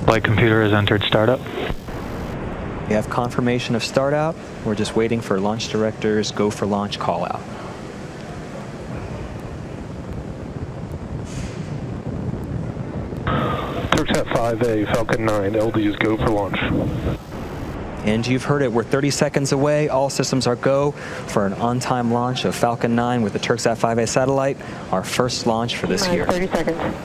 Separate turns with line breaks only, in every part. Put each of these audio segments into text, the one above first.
Flight computer has entered startup.
We have confirmation of startup. We're just waiting for launch director's go for launch call out.
Türksat 5A, Falcon 9, LDs go for launch.
And you've heard it, we're 30 seconds away. All systems are go for an on-time launch of Falcon 9 with the Türksat 5A satellite, our first launch for this year.
30 seconds.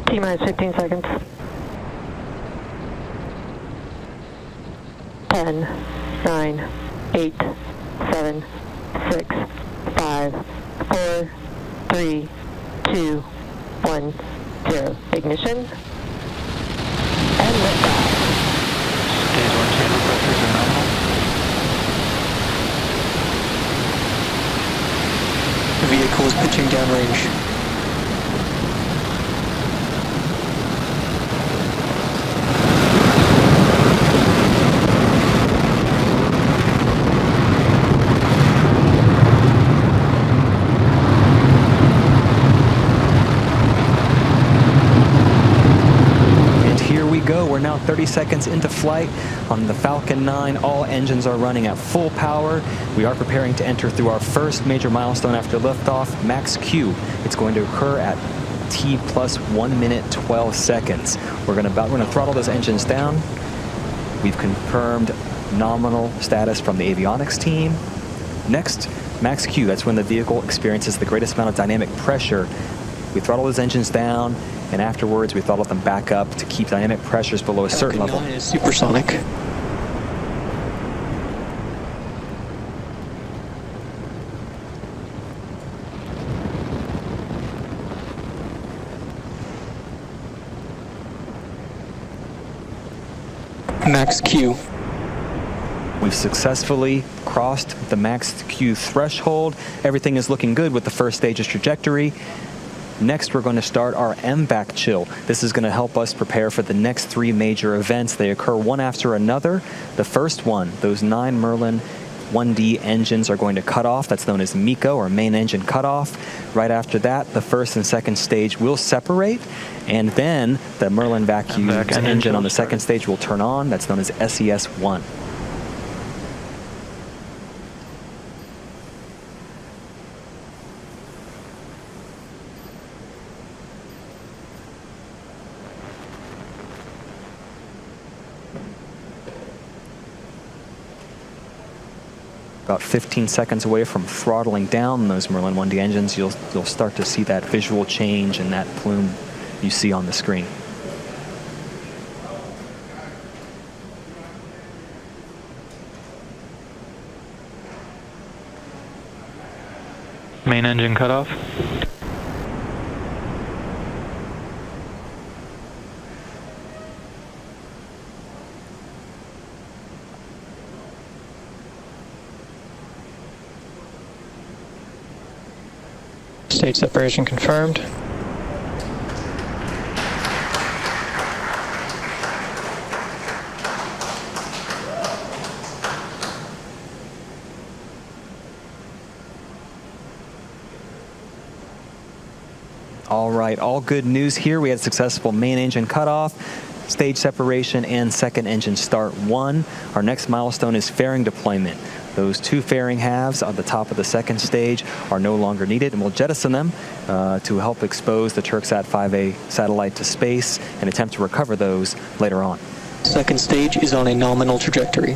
T-minus 15 seconds. 10, 9, 8, 7, 6, 5, 4, 3, 2, 1, 0. Ignition. And liftoff.
Stage 1 chamber pressures are nominal.
The vehicle is pitching downrange.
We're now 30 seconds into flight on the Falcon 9. All engines are running at full power. We are preparing to enter through our first major milestone after liftoff, max Q. It's going to occur at T plus 1 minute 12 seconds. We're going to throttle those engines down. We've confirmed nominal status from the avionics team. Next, max Q. That's when the vehicle experiences the greatest amount of dynamic pressure. We throttle those engines down, and afterwards we throttle them back up to keep dynamic pressures below a certain level.
Falcon 9 is supersonic. Max Q.
We've successfully crossed the max Q threshold. Everything is looking good with the first stage's trajectory. Next, we're going to start our MVAC chill. This is going to help us prepare for the next 3 major events. They occur one after another. The first one, those 9 Merlin 1D engines are going to cut off. That's known as MECO, or main engine cutoff. Right after that, the first and second stage will separate, and then the Merlin vacuum engine on the second stage will turn on. That's known as SES-1. About 15 seconds away from throttling down those Merlin 1D engines, you'll start to see that visual change and that plume you see on the screen.
Main engine cutoff.
Stage separation confirmed.
All right, all good news here. We had successful main engine cutoff, stage separation, and second engine start 1. Our next milestone is fairing deployment. Those 2 fairing halves on the top of the second stage are no longer needed, and we'll jettison them to help expose the Türksat 5A satellite to space and attempt to recover those later on.
Second stage is on a nominal trajectory.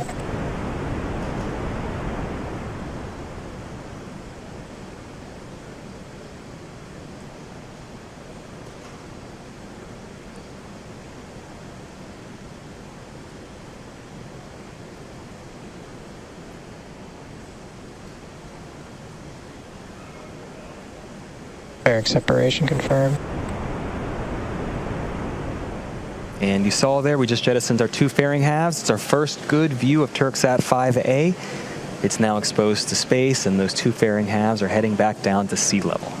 Fairing separation confirmed.
And you saw there, we just jettisoned our 2 fairing halves. It's our first good view of Türksat 5A. It's now exposed to space, and those 2 fairing halves are heading back down to sea level.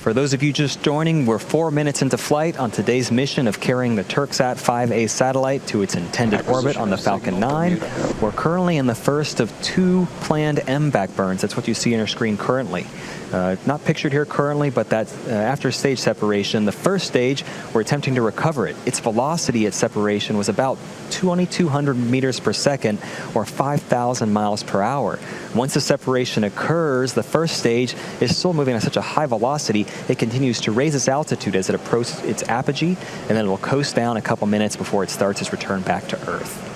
For those of you just joining, we're 4 minutes into flight on today's mission of carrying the Türksat 5A satellite to its intended orbit on the Falcon 9. We're currently in the first of 2 planned MVAC burns. That's what you see on your screen currently. Not pictured here currently, but that's after stage separation. The first stage, we're attempting to recover it. Its velocity at separation was about 2,200 meters per second, or 5,000 miles per hour. Once the separation occurs, the first stage is still moving at such a high velocity, it continues to raise its altitude as it approaches its apogee, and then it will coast down a couple minutes before it starts its return back to Earth.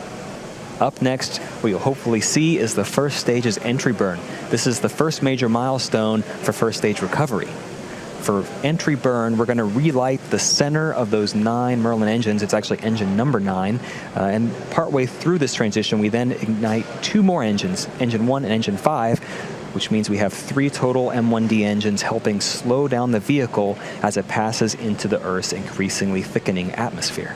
Up next, what you'll hopefully see is the first stage's entry burn. This is the first major milestone for first stage recovery. For entry burn, we're going to relight the center of those 9 Merlin engines. It's actually engine number 9. And partway through this transition, we then ignite 2 more engines, engine 1 and engine 5, which means we have 3 total M1D engines helping slow down the vehicle as it passes into the Earth's increasingly thickening atmosphere.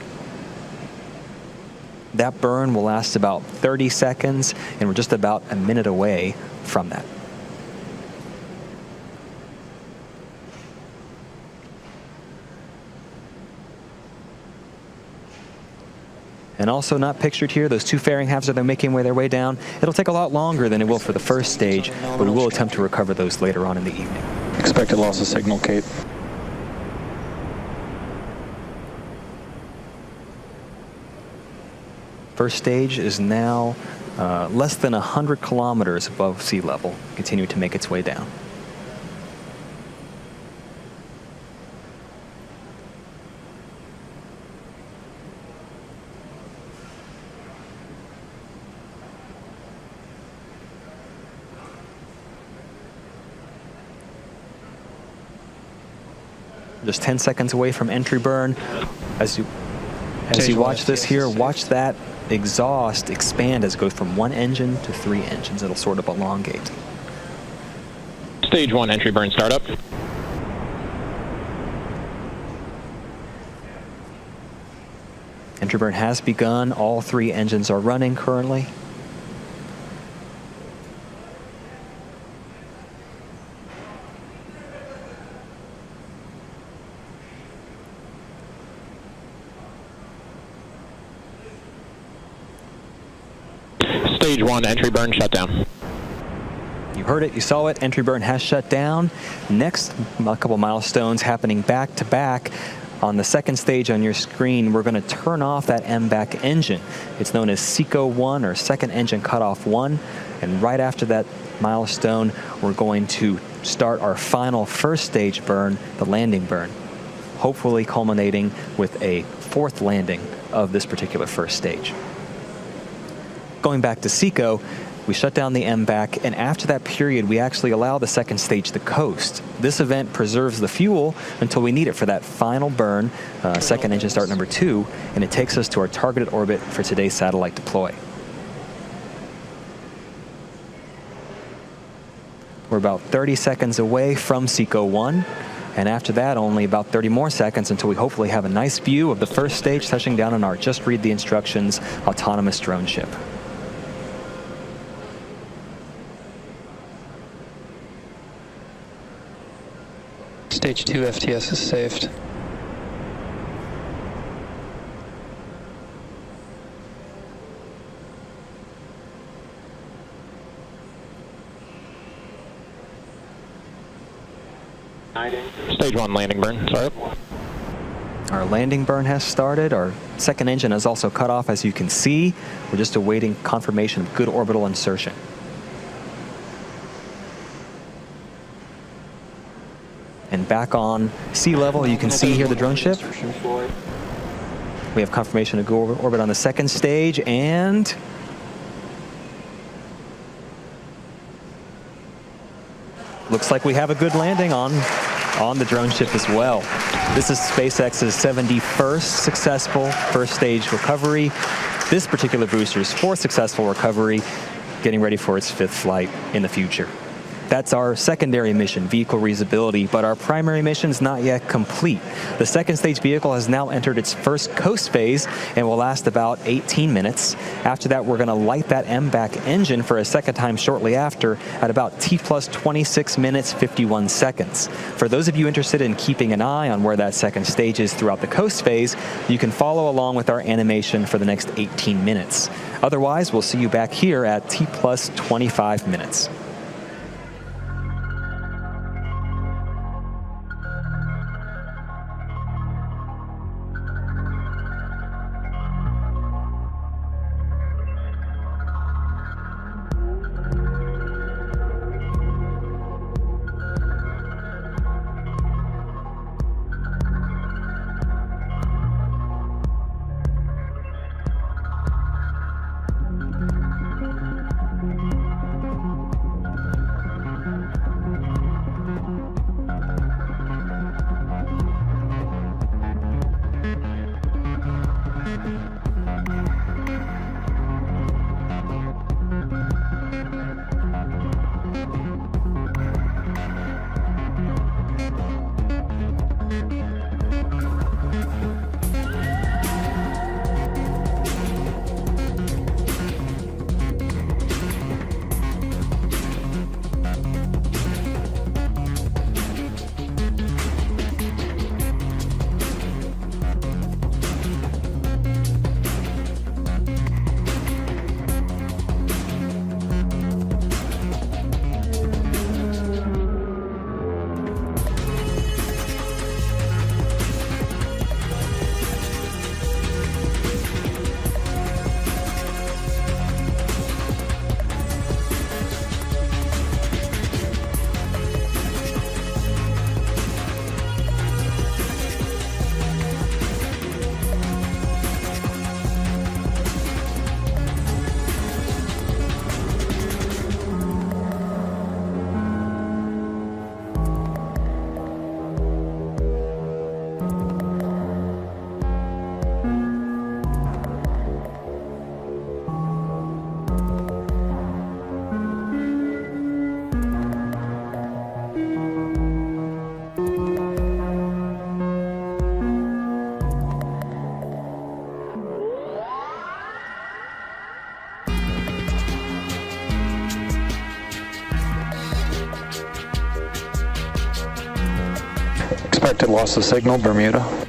That burn will last about 30 seconds, and we're just about a minute away from that. And also not pictured here, those 2 fairing halves are making their way down. It'll take a lot longer than it will for the first stage, but we will attempt to recover those later on in the evening.
Expected loss of signal, Kate.
First stage is now less than 100 kilometers above sea level, continuing to make its way down. Just 10 seconds away from entry burn. As you watch this here, watch that exhaust expand as it goes from 1 engine to 3 engines. It'll sort of elongate.
Stage 1 entry burn startup.
Entry burn has begun. All 3 engines are running currently.
Stage 1 entry burn shut down.
You heard it, you saw it, entry burn has shut down. Next, a couple milestones happening back to back. On the second stage on your screen, we're going to turn off that MVAC engine. It's known as SECO 1, or second engine cutoff 1. And right after that milestone, we're going to start our final first stage burn, the landing burn, hopefully culminating with a 4th landing of this particular first stage. Going back to SECO, we shut down the MVAC, and after that period, we actually allow the second stage to coast. This event preserves the fuel until we need it for that final burn, second engine start number 2, and it takes us to our targeted orbit for today's satellite deploy. We're about 30 seconds away from SECO 1, and after that, only about 30 more seconds until we hopefully have a nice view of the first stage touching down on our Just Read the Instructions autonomous drone ship.
Stage 2 FTS is saved.
Stage 1 landing burn startup.
Our landing burn has started. Our second engine is also cut off, as you can see. We're just awaiting confirmation of good orbital insertion. And back on sea level, you can see here the drone ship. We have confirmation of good orbit on the second stage, and looks like we have a good landing on the drone ship as well. This is SpaceX's 71st successful first stage recovery. This particular booster's 4th successful recovery, getting ready for its 5th flight in the future. That's our secondary mission, vehicle reusability, but our primary mission is not yet complete. The second stage vehicle has now entered its first coast phase and will last about 18 minutes. After that, we're going to light that MVAC engine for a second time shortly after at about T plus 26 minutes 51 seconds. For those of you interested in keeping an eye on where that second stage is throughout the coast phase, you can follow along with our animation for the next 18 minutes. Otherwise, we'll see you back here at T plus 25 minutes.
Expected loss of signal, Bermuda.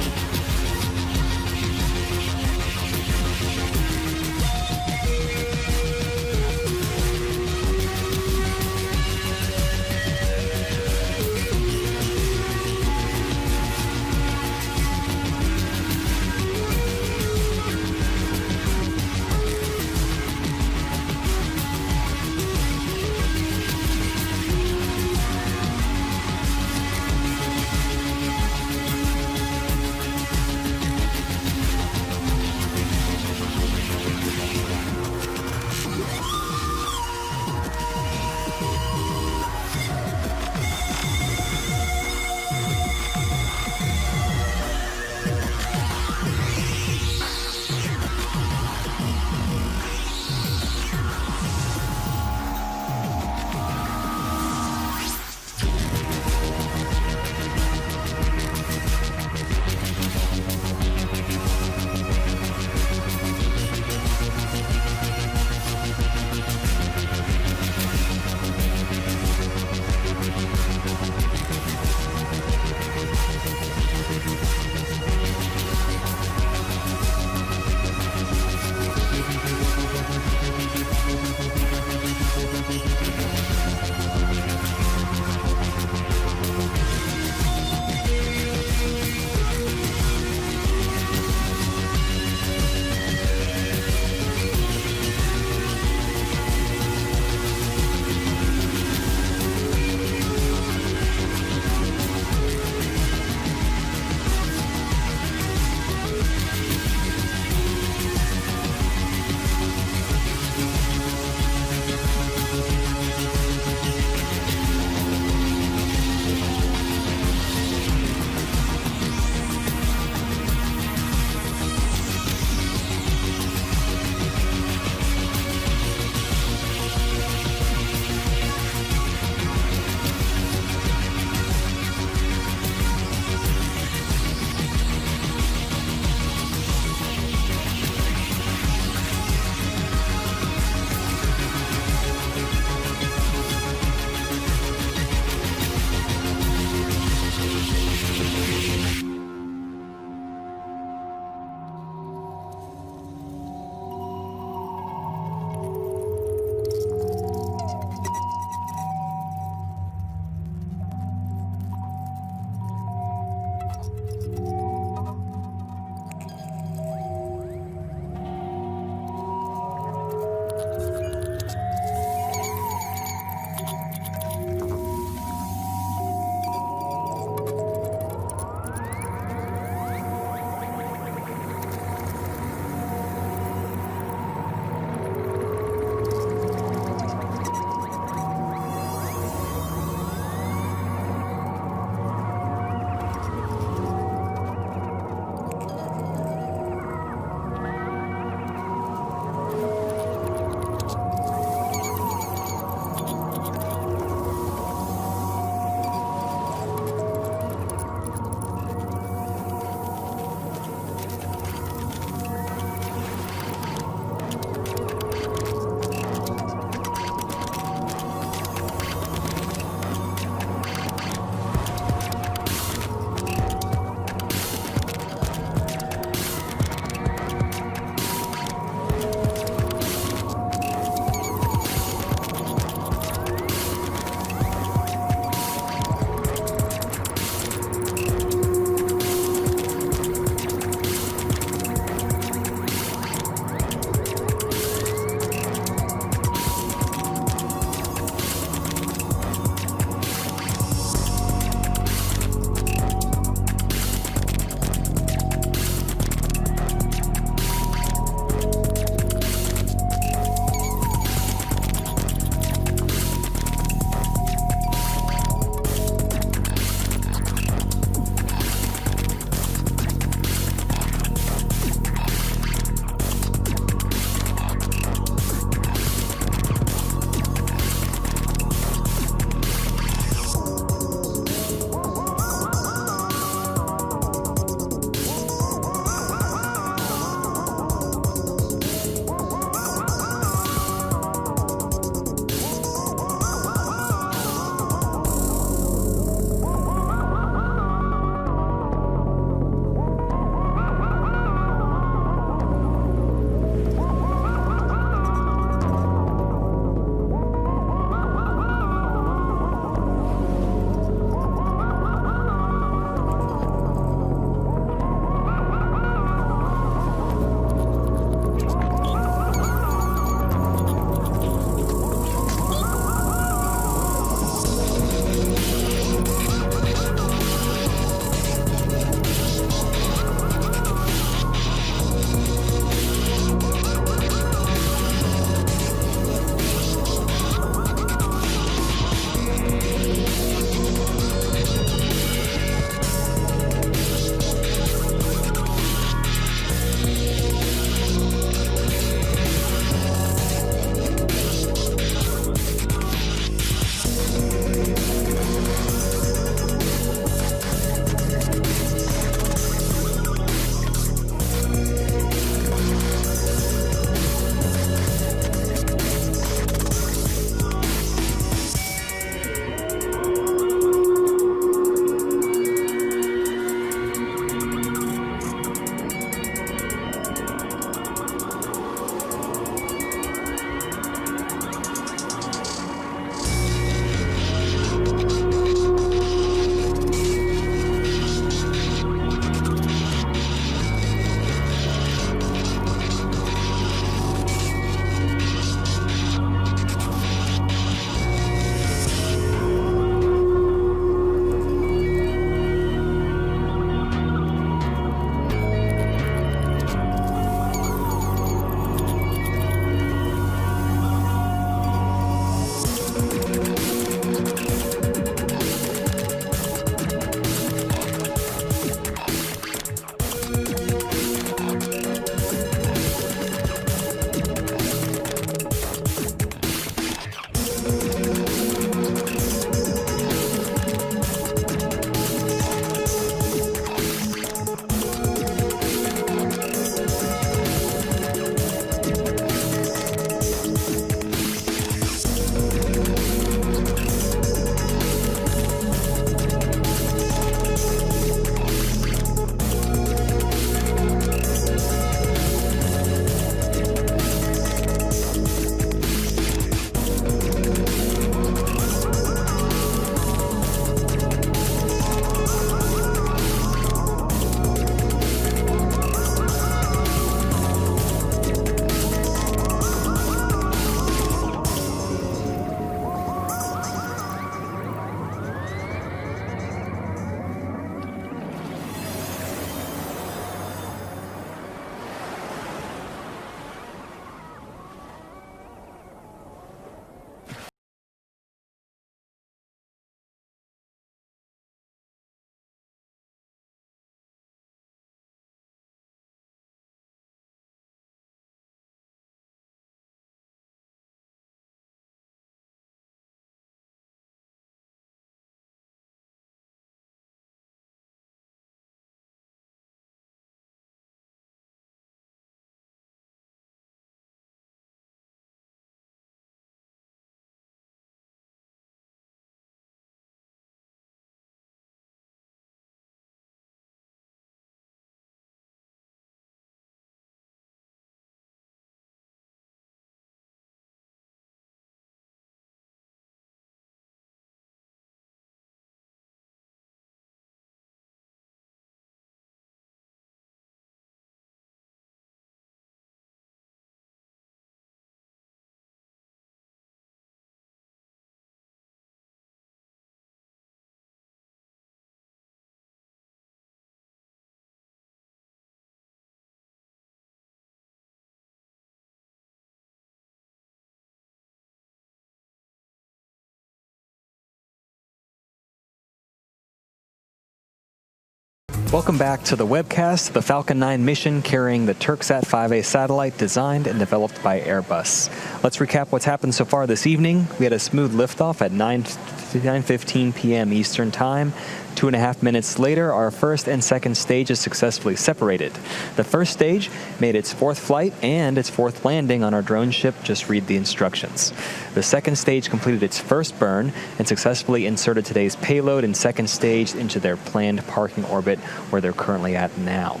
Welcome back to the webcast, the Falcon 9 mission carrying the Türksat 5A satellite designed and developed by Airbus. Let's recap what's happened so far this evening. We had a smooth liftoff at 9:15 p.m. Eastern Time. 2.5 minutes later, our first and second stages successfully separated. The first stage made its fourth flight and its fourth landing on our drone ship. Just read the instructions. The second stage completed its first burn and successfully inserted today's payload and second stage into their planned parking orbit where they're currently at now.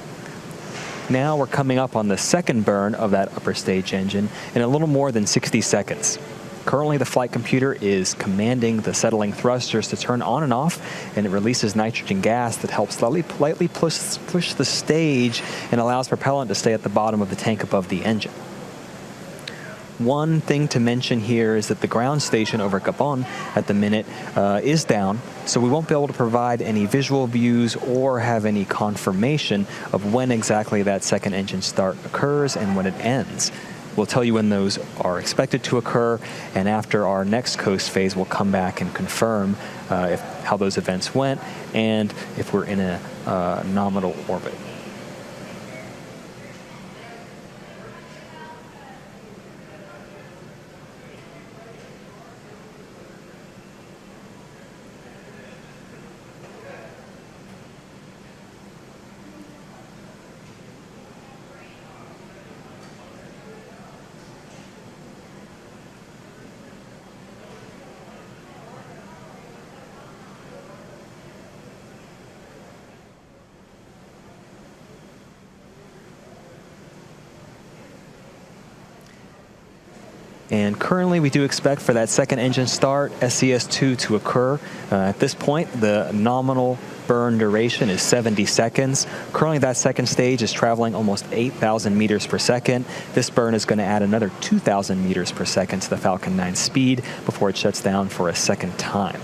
Now we're coming up on the second burn of that upper stage engine in a little more than 60 seconds. Currently, the flight computer is commanding the settling thrusters to turn on and off, and it releases nitrogen gas that helps lightly push the stage and allows propellant to stay at the bottom of the tank above the engine. One thing to mention here is that the ground station over Ku-bant at the minute is down, so we won't be able to provide any visual views or have any confirmation of when exactly that second engine start occurs and when it ends. We'll tell you when those are expected to occur, and after our next coast phase, we'll come back and confirm how those events went and if we're in a nominal orbit. And currently, we do expect for that second engine start, SES-2, to occur. At this point, the nominal burn duration is 70 seconds. Currently, that second stage is traveling almost 8,000 meters per second. This burn is going to add another 2,000 meters per second to the Falcon 9 speed before it shuts down for a second time.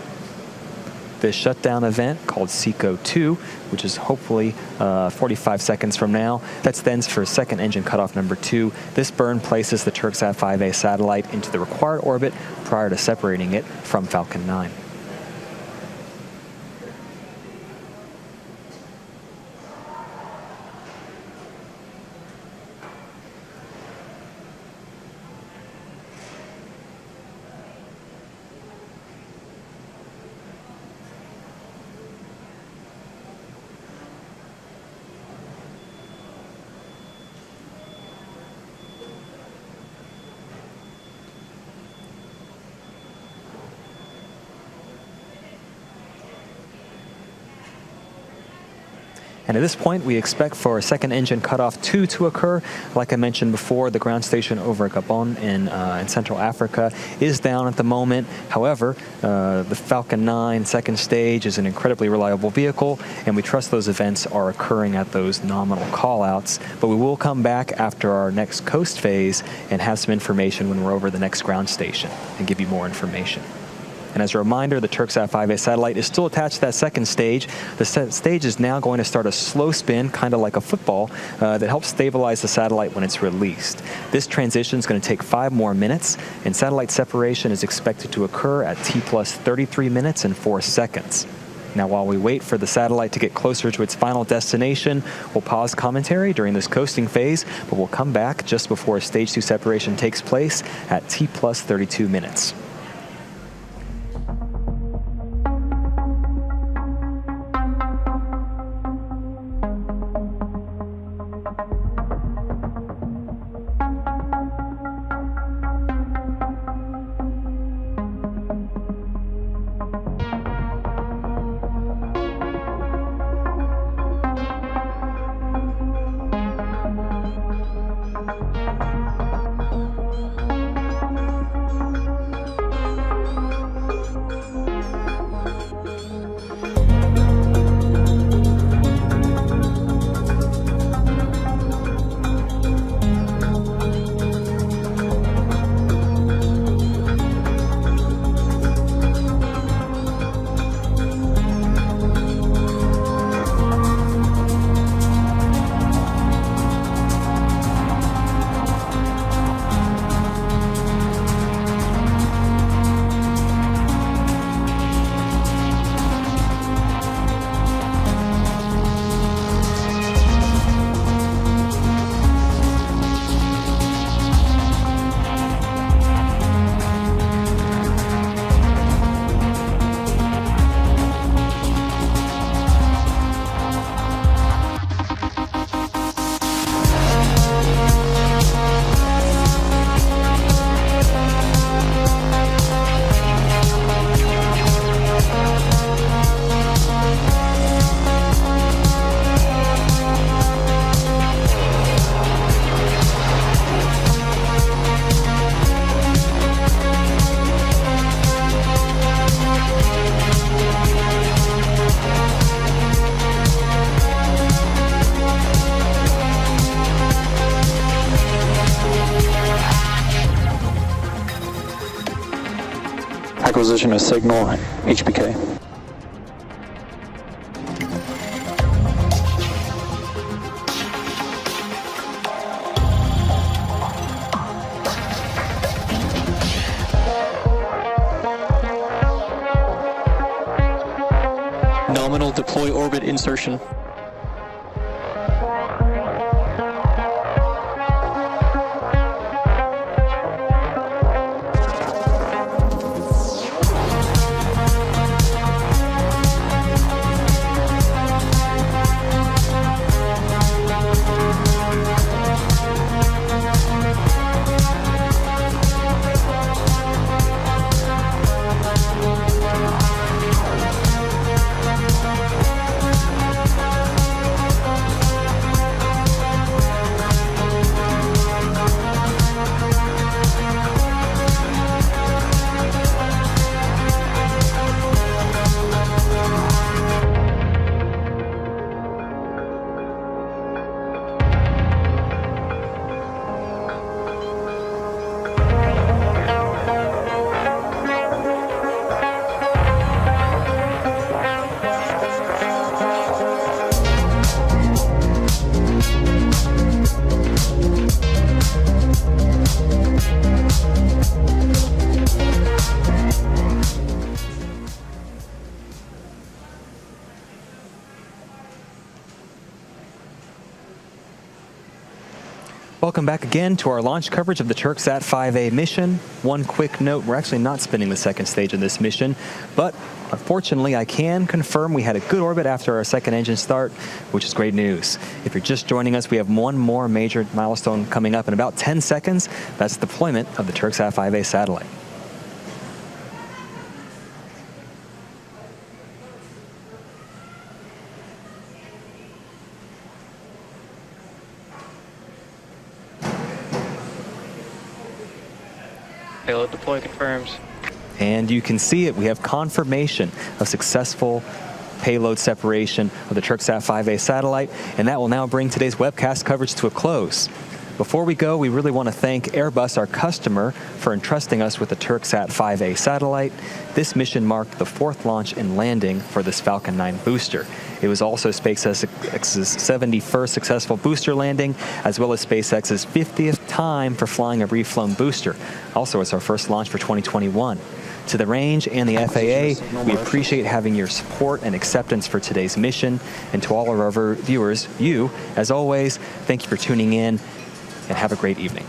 This shutdown event, called SECO-2, which is hopefully 45 seconds from now, that stands for second engine cutoff number 2. This burn places the Türksat 5A satellite into the required orbit prior to separating it from Falcon 9. And at this point, we expect for second engine cutoff 2 to occur. Like I mentioned before, the ground station over Ku-bant in Central Africa is down at the moment. However, the Falcon 9 second stage is an incredibly reliable vehicle, and we trust those events are occurring at those nominal callouts. But we will come back after our next coast phase and have some information when we're over the next ground station and give you more information. And as a reminder, the Türksat 5A satellite is still attached to that second stage. The stage is now going to start a slow spin, kind of like a football, that helps stabilize the satellite when it's released. This transition is going to take 5 more minutes, and satellite separation is expected to occur at T plus 33 minutes and 4 seconds. Now, while we wait for the satellite to get closer to its final destination, we'll pause commentary during this coasting phase, but we'll come back just before stage 2 separation takes place at T plus 32 minutes.
position a signal, HBK. Nominal deploy orbit insertion.
Welcome back again to our launch coverage of the Türksat 5A mission. One quick note, we're actually not spinning the second stage of this mission, but unfortunately I can confirm we had a good orbit after our second engine start, which is great news. If you're just joining us, we have one more major milestone coming up in about 10 seconds. That's the deployment of the Türksat 5A satellite.
Payload deploy confirms.
And you can see it. We have confirmation of successful payload separation of the Türksat 5A satellite, and that will now bring today's webcast coverage to a close. Before we go, we really want to thank Airbus, our customer, for entrusting us with the Türksat 5A satellite. This mission marked the 4th launch and landing for this Falcon 9 booster. It was also SpaceX's 71st successful booster landing, as well as SpaceX's 50th time for flying a reflown booster. Also, it's our first launch for 2021. To the range and the FAA, we appreciate having your support and acceptance for today's mission. And to all of our viewers, as always, thank you for tuning in, and have a great evening.